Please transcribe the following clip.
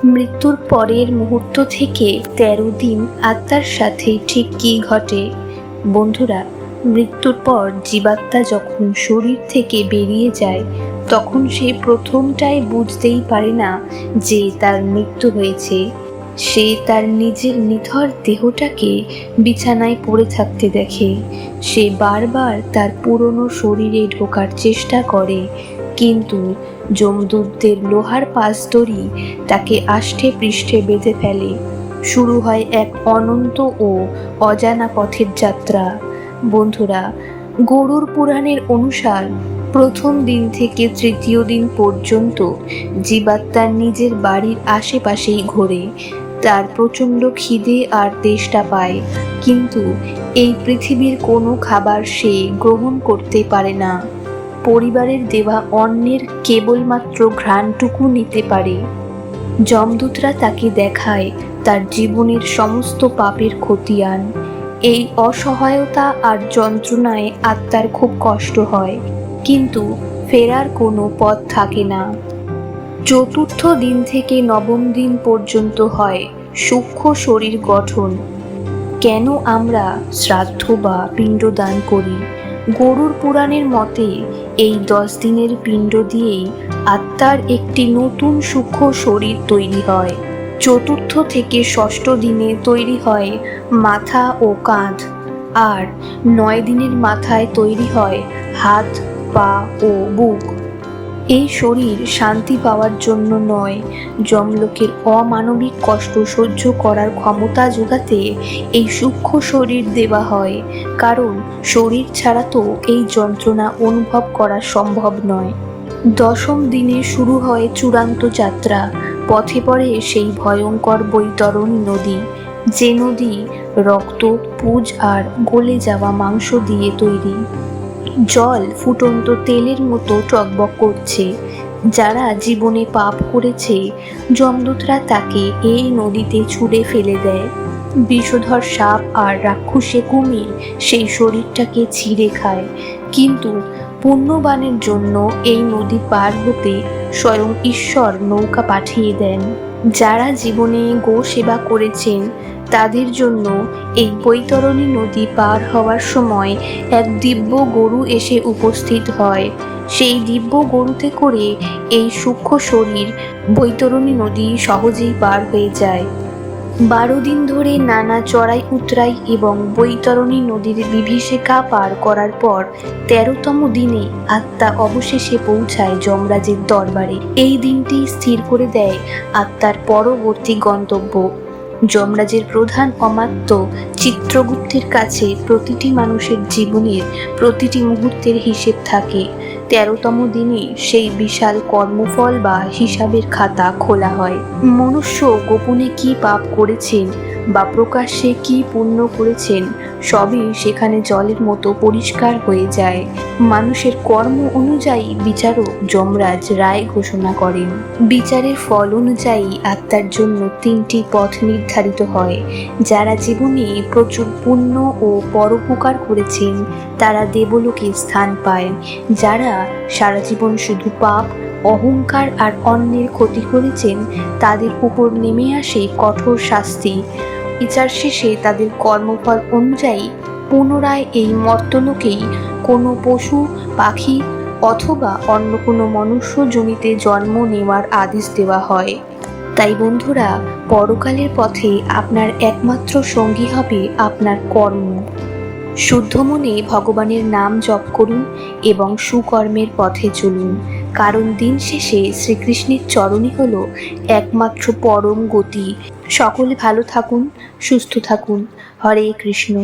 মৃত্যুর পরের মুহূর্ত থেকে 13 দিন আত্মার সাথে ঠিক কী ঘটে? বন্ধুরা, মৃত্যুর পর জীবাত্মা যখন শরীর থেকে বেরিয়ে যায় তখন সে প্রথমটাই বুঝতেই পারে না যে তার মৃত্যু হয়েছে। সে তার নিজের নিথর দেহটাকে বিছানায় পড়ে থাকতে দেখে। সে বারবার তার পুরনো শরীরে ঢোকার চেষ্টা করে, কিন্তু যমদূতদের লোহার পাঁজদড়ি তাকে আষ্টে পৃষ্ঠে বেঁধে ফেলে। শুরু হয় এক অনন্ত ও অজানা পথের যাত্রা। বন্ধুরা, গরুড় পুরাণের অনুসার প্রথম দিন থেকে তৃতীয় দিন পর্যন্ত জীবাত্মার নিজের বাড়ির আশেপাশেই ঘোরে। তার প্রচণ্ড খিদে আর তেষ্টা পায়, কিন্তু এই পৃথিবীর কোনো খাবার সে গ্রহণ করতে পারে না। পরিবারের দেওয়া অন্নের কেবলমাত্র ঘ্রাণটুকু নিতে পারে। যমদূতরা তাকে দেখায় তার জীবনের সমস্ত পাপের খতিয়ান। এই অসহায়তা আর যন্ত্রণায় আত্মার খুব কষ্ট হয়, কিন্তু ফেরার কোনো পথ থাকে না। চতুর্থ দিন থেকে নবম দিন পর্যন্ত হয় সূক্ষ্ম শরীর গঠন। কেন আমরা শ্রাদ্ধ বা পিণ্ডদান করি? গরুড় পুরাণের মতে এই 10 দিনের পিণ্ড দিয়েই আত্মার একটি নতুন সূক্ষ্ম শরীর তৈরি হয়। চতুর্থ থেকে ষষ্ঠ দিনে তৈরি হয় মাথা ও কাঁধ, আর 9 দিনের মাথায় তৈরি হয় হাত, পা ও বুক। এই শরীর শান্তি পাওয়ার জন্য নয়, যমলোকের অমানবিক কষ্ট সহ্য করার ক্ষমতা যোগাতে এই সূক্ষ্ম শরীর দেওয়া হয়। কারণ শরীর ছাড়া তো এই যন্ত্রণা অনুভব করা সম্ভব নয়। দশম দিনে শুরু হয় চূড়ান্ত যাত্রা। পথে পড়ে সেই ভয়ঙ্কর বৈতরণী নদী, যে নদী রক্ত, পুজ আর গলে যাওয়া মাংস দিয়ে তৈরি। জল ফুটন্ত তেলের মতো টগবগ করছে। যারা জীবনে পাপ করেছে, যমদূতরা তাকে এই নদীতে ছুঁড়ে ফেলে দেয়। বিষধর সাপ আর রাক্ষসে কুমির সেই শরীরটাকে ছিঁড়ে খায়, কিন্তু পুণ্যবানের জন্য এই নদী পার হতে স্বয়ং ঈশ্বর নৌকা পাঠিয়ে দেন। যারা জীবনে গো সেবা করেছেন তাদের জন্য এই বৈতরণী নদী পার হওয়ার সময় এক দিব্য গরু এসে উপস্থিত হয়। সেই দিব্য গরুতে করে এই সূক্ষ্ম শরীর বৈতরণী নদী সহজেই পার হয়ে যায়। 12 দিন ধরে নানা চড়াই উতরাই এবং বৈতরণী নদীর বিভীষিকা পার করার পর 13তম দিনে আত্মা অবশেষে পৌঁছায় যমরাজের দরবারে। এই দিনটি স্থির করে দেয় আত্মার পরবর্তী গন্তব্য। যমরাজের প্রধান অমাত্য চিত্রগুপ্তের কাছে প্রতিটি মানুষের জীবনের প্রতিটি মুহূর্তের হিসেব থাকে। 13তম দিনে সেই বিশাল কর্মফল বা হিসাবের খাতা খোলা হয়। মনুষ্য গোপনে কি পাপ করেছেন বা প্রকাশ্যে কি পুণ্য করেছেন, সবই সেখানে জলের মতো পরিষ্কার হয়ে যায়। মানুষের কর্ম অনুযায়ী বিচারক যমরাজ রায় ঘোষণা করেন। বিচারের ফল অনুযায়ী আত্মার জন্য 3টি পথ নির্ধারিত হয়। যারা জীবনে প্রচুর পুণ্য ও পরোপকার করেছেন তারা দেবলোকে স্থান পায়। যারা সারা জীবন শুধু পাপ, অহংকার আর অন্যের ক্ষতি করেছেন তাদের উপর নেমে আসে কঠোর শাস্তি। বিচার শেষে তাদের কর্মফল অনুযায়ী পুনরায় এই মর্ত্যলোকেই কোনো পশু, পাখি অথবা অন্য কোনো মনুষ্য জনিতে জন্ম নেওয়ার আদেশ দেওয়া হয়। তাই বন্ধুরা, পরকালের পথে আপনার একমাত্র সঙ্গী হবে আপনার কর্ম। শুদ্ধ মনে ভগবানের নাম জপ করুন এবং সুকর্মের পথে চলুন, কারণ দিন শেষে শ্রীকৃষ্ণের চরণই হলো একমাত্র পরম গতি। সকলে ভালো থাকুন, সুস্থ থাকুন। হরে কৃষ্ণ।